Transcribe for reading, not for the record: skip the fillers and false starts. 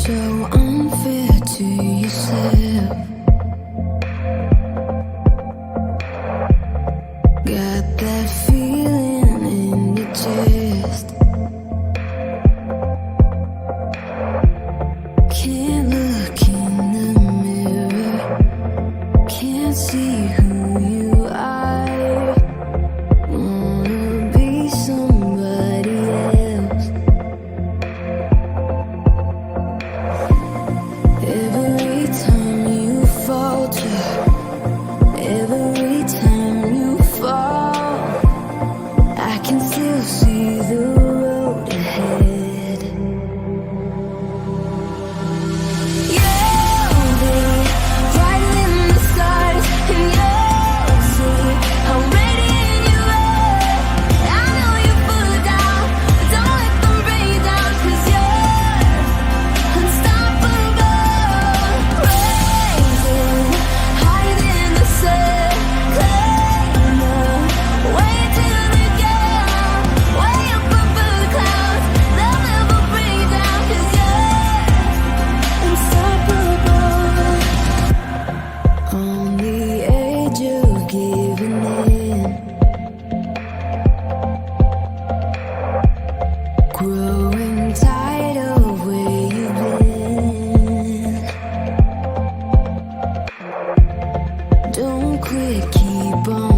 so unfair to yourself. Got that feeling in your chest. Can't look in the mirror, can't see who you are. Wanna be somebody else. Every time you falter, every time you fall, I can still see the road ahead. You'll be brighter than the stars, and you'll see how radiant you are. I know you're full of doubt, but don't let them bring you down, 'cause you're unstoppable. Rising higher than the sun, climb way to the ground, way up above the clouds. They'll never bring you down, 'cause you're unstoppable. On the edge of giving in, growing tired of where you've been. Don't quit, keep on